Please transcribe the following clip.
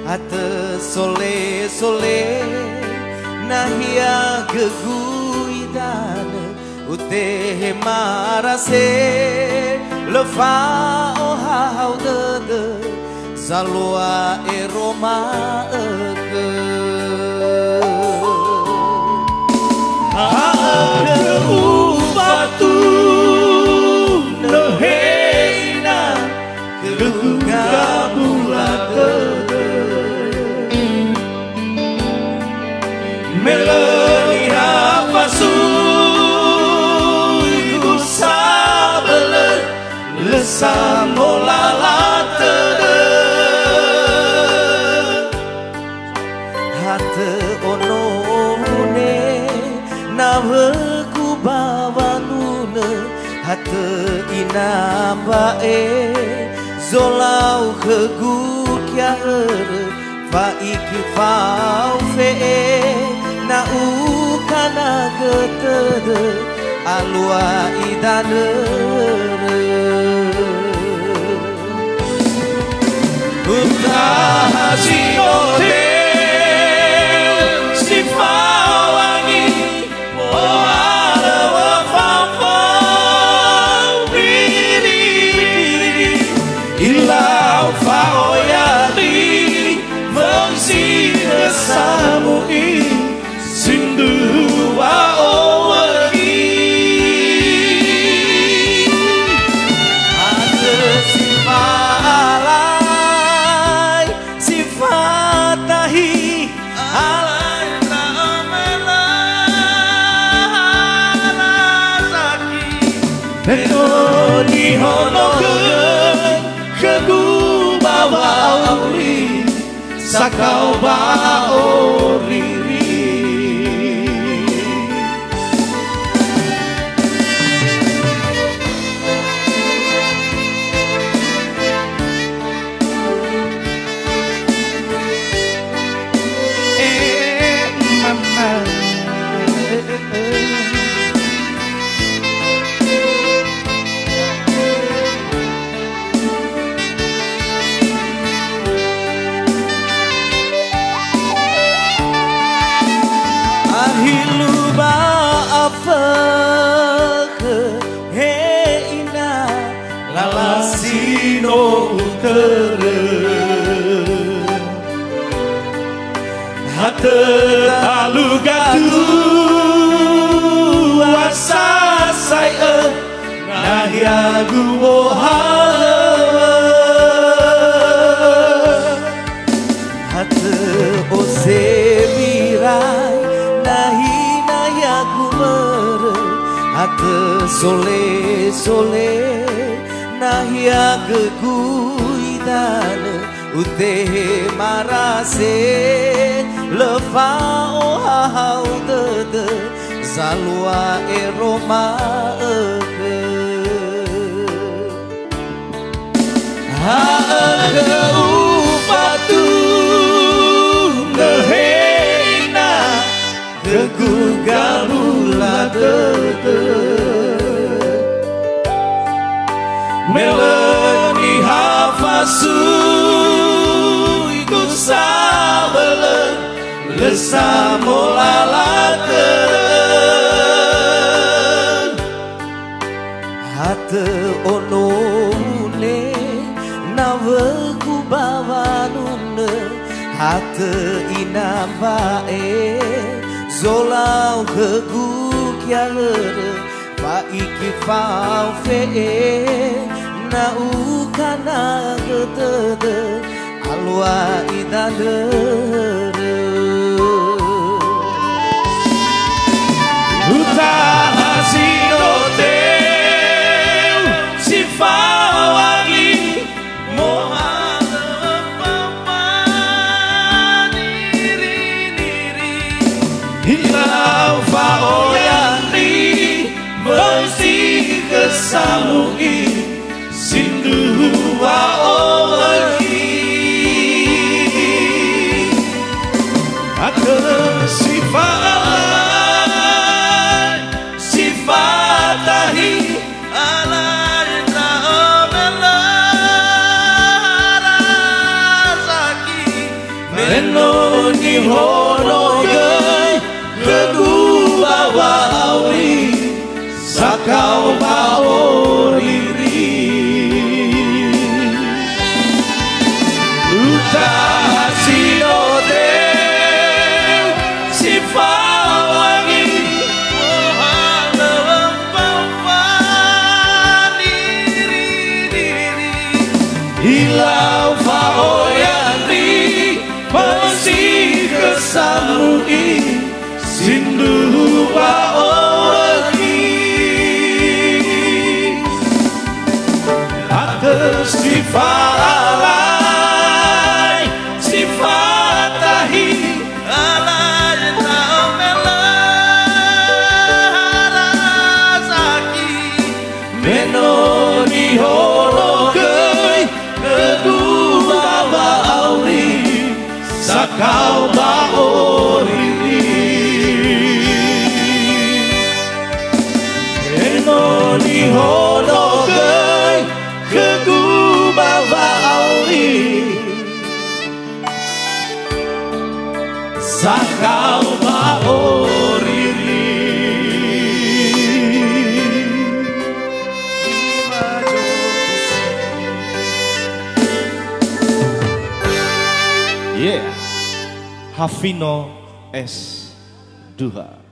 hate sole sole nahia geguidan uteh marase lefa ohau de salua eroma ege hae ubatu neheina gegabulade melani hafasu iku sabele lesamolalate hate onone naweku bawanune hate inambae zolau kegukyaere faiki faufe na ukana getede alua idanere utahasinote sifawangi oala wafafau riri ilau faoyari mengsi kesamui sindu wa owaki ada sifalai sifatahi alai ta'amelasaki penoni honogen kegu bawa ori sakau baori AHILU ba AFÖKHÖ ina lalasino utere hate talugatu asa saya nahya guoha hate osebirai nahina ya gumere hate sole sole nahia geguidan uteh marase lefa ohau de salua eroma ege hae ufatu neheina gegugalulade melani hafasu iku sabele lesamolalate hate onone naweku bawanune hate inambae zolau kegukyaere faiki faufe na ukana getede alua idanere utahasinote sifawangi mohana pamaniri hilau faoyani mesti kesamui sindu wa owaki oyani masih kesamui sindu wa owani atas sifat alai sifat tahi alai ta'omelah saki menoni hologai kedua bauri sakau baori menoni hologai kedua baori sakau baori Yeah, Hafino S. Duha.